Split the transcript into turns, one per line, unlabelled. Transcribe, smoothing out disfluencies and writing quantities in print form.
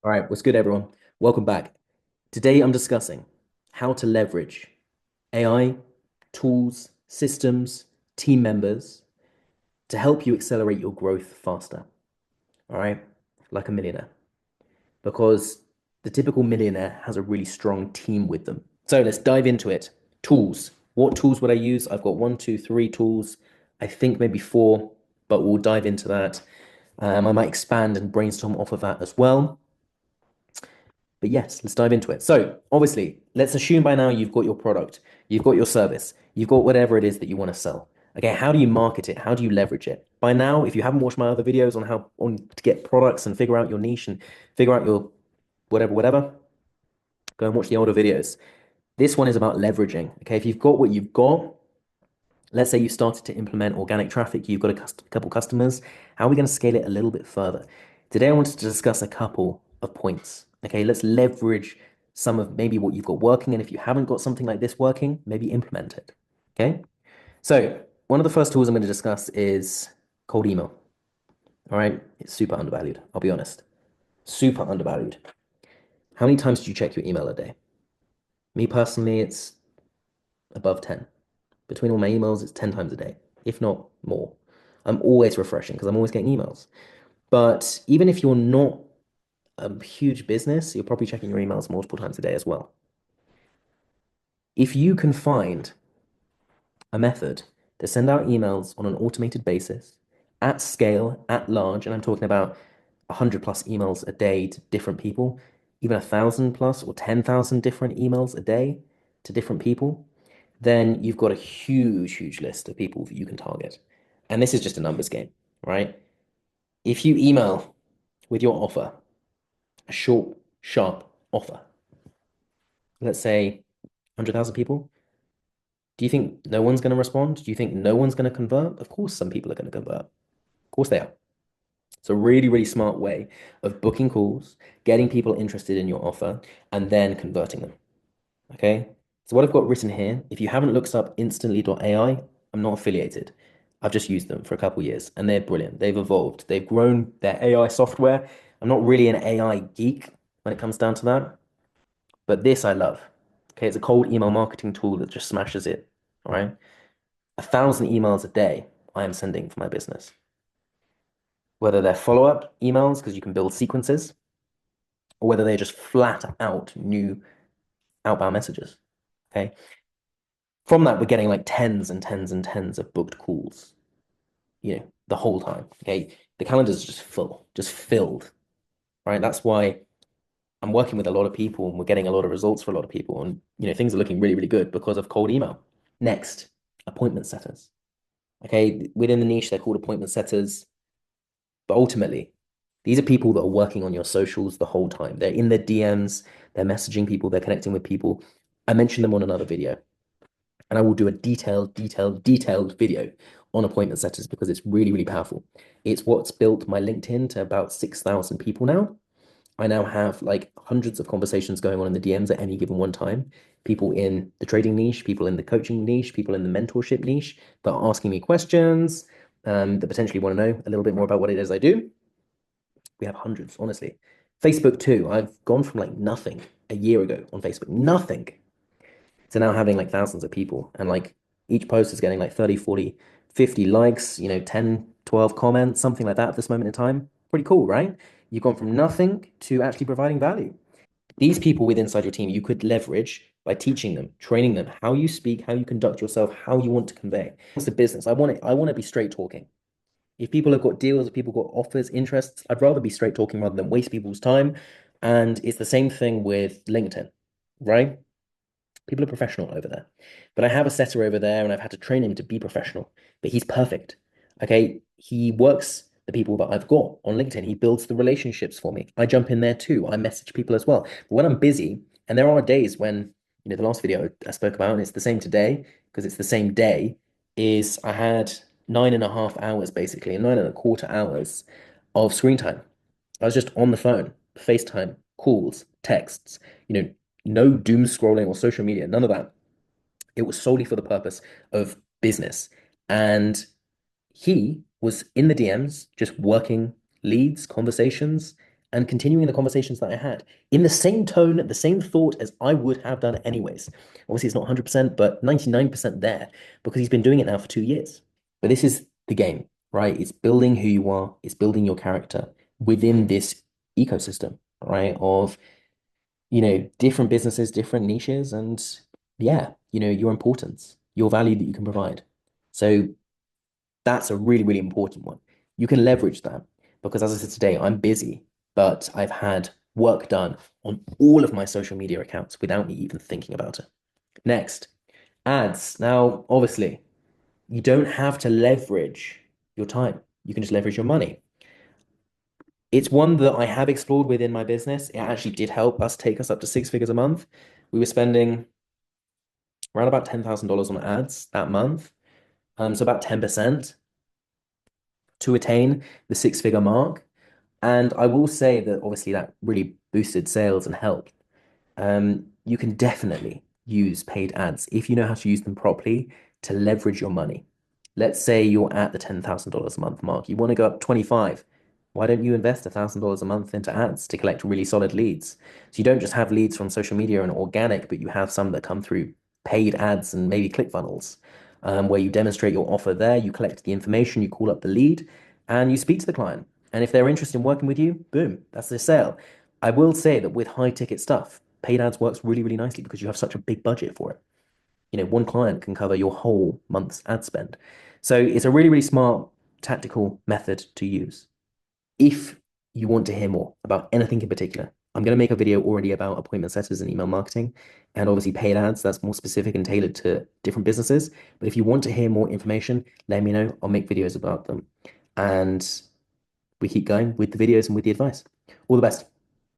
All right, what's good, everyone? Welcome back. Today, I'm discussing how to leverage AI, tools, systems, team members to help you accelerate your growth faster. All right, like a millionaire, because the typical millionaire has a really strong team with them. So let's dive into it. Tools. What tools would I use? I've got one, two, three tools. I think maybe four, but we'll dive into that. I might expand and brainstorm off of that as well. But yes, let's dive into it. So, obviously, let's assume by now you've got your product, you've got your service, you've got whatever it is that you want to sell. Okay, how do you market it? How do you leverage it? By now, if you haven't watched my other videos on how to get products and figure out your niche and figure out your whatever, go and watch the older videos. This one is about leveraging. Okay, if you've got what you've got, let's say you started to implement organic traffic, you've got a couple customers. How are we going to scale it a little bit further? Today, I wanted to discuss a couple of points. Okay, let's leverage some of maybe what you've got working. And if you haven't got something like this working, maybe implement it. Okay, so one of the first tools I'm going to discuss is cold email. All right, it's super undervalued. I'll be honest, super undervalued. How many times do you check your email a day? Me personally, it's above 10. Between all my emails, it's 10 times a day, if not more. I'm always refreshing because I'm always getting emails. But even if you're not a huge business, you're probably checking your emails multiple times a day as well. If you can find a method to send out emails on an automated basis at scale, at large, and I'm talking about 100 plus emails a day to different people, even 1,000 plus or 10,000 different emails a day to different people, then you've got a huge list of people that you can target. And this is just a numbers game, right? If you email with your offer, a short, sharp offer, let's say 100,000 people, do you think no one's going to respond? Do you think no one's going to convert? Of course, some people are going to convert. Of course, they are. It's a really smart way of booking calls, getting people interested in your offer, and then converting them. Okay. So what I've got written here, if you haven't looked up instantly.ai, I'm not affiliated. I've just used them for a couple of years and they're brilliant. They've evolved. They've grown their AI software. I'm not really an AI geek when it comes down to that, but this I love. Okay. It's a cold email marketing tool that just smashes it. All right. 1,000 emails a day I am sending for my business, whether they're follow-up emails because you can build sequences or whether they're just flat out new outbound messages. Okay. From that, we're getting like tens and tens and tens of booked calls, the whole time. Okay. The calendar's just full, just filled. Right. That's why I'm working with a lot of people and we're getting a lot of results for a lot of people. And, things are looking really good because of cold email. Next, appointment setters. Okay. Within the niche, they're called appointment setters. But ultimately, these are people that are working on your socials the whole time. They're in their DMs, they're messaging people, they're connecting with people. I mentioned them on another video. And I will do a detailed video on appointment setters because it's really powerful. It's what's built my LinkedIn to about 6,000 people now. I now have like hundreds of conversations going on in the DMs at any given one time. People in the trading niche, people in the coaching niche, people in the mentorship niche that are asking me questions that potentially want to know a little bit more about what it is I do. We have hundreds, honestly. Facebook too. I've gone from like nothing a year ago on Facebook, nothing, to now having like thousands of people. And like each post is getting like 30, 40, 50 likes, 10, 12 comments, something like that at this moment in time. Pretty cool, right? You've gone from nothing to actually providing value. These people within inside your team, you could leverage by teaching them, training them how you speak, how you conduct yourself, how you want to convey. It's a business. I want to be straight talking. If people have got deals, if people got offers, interests, I'd rather be straight talking rather than waste people's time. And it's the same thing with LinkedIn, right? People are professional over there. But I have a setter over there and I've had to train him to be professional. But he's perfect. Okay. He works the people that I've got on LinkedIn. He builds the relationships for me. I jump in there too. I message people as well. But when I'm busy, and there are days when, the last video I spoke about, and it's the same today, because it's the same day, is I had 9.5 hours basically, and 9.25 hours of screen time. I was just on the phone, FaceTime, calls, texts, you know, no doom scrolling or social media, none of that. It was solely for the purpose of business. And he was in the DMs, just working leads, conversations, and continuing the conversations that I had in the same tone, the same thought as I would have done anyways. Obviously, it's not 100%, but 99% there because he's been doing it now for 2 years. But this is the game, right? It's building who you are, it's building your character within this ecosystem, right? Of, different businesses, different niches, and yeah, your importance, your value that you can provide. So that's a really, really important one. You can leverage that because, as I said today, I'm busy, but I've had work done on all of my social media accounts without me even thinking about it. Next, ads. Now, obviously, you don't have to leverage your time. You can just leverage your money. It's one that I have explored within my business. It actually did help us take us up to 6 figures a month. We were spending around about $10,000 on ads that month. So about 10% to attain the 6 figure mark. And I will say that obviously that really boosted sales and helped. You can definitely use paid ads if you know how to use them properly to leverage your money. Let's say you're at the $10,000 a month mark. You want to go up 25. Why don't you invest $1,000 a month into ads to collect really solid leads? So you don't just have leads from social media and organic, but you have some that come through paid ads and maybe ClickFunnels, where you demonstrate your offer there, you collect the information, you call up the lead, and you speak to the client. And if they're interested in working with you, boom, that's the sale. I will say that with high ticket stuff, paid ads works really, really nicely because you have such a big budget for it. One client can cover your whole month's ad spend. So it's a really, really smart tactical method to use. If you want to hear more about anything in particular, I'm going to make a video already about appointment setters and email marketing and obviously paid ads. That's more specific and tailored to different businesses. But if you want to hear more information, let me know. I'll make videos about them. And we keep going with the videos and with the advice. All the best.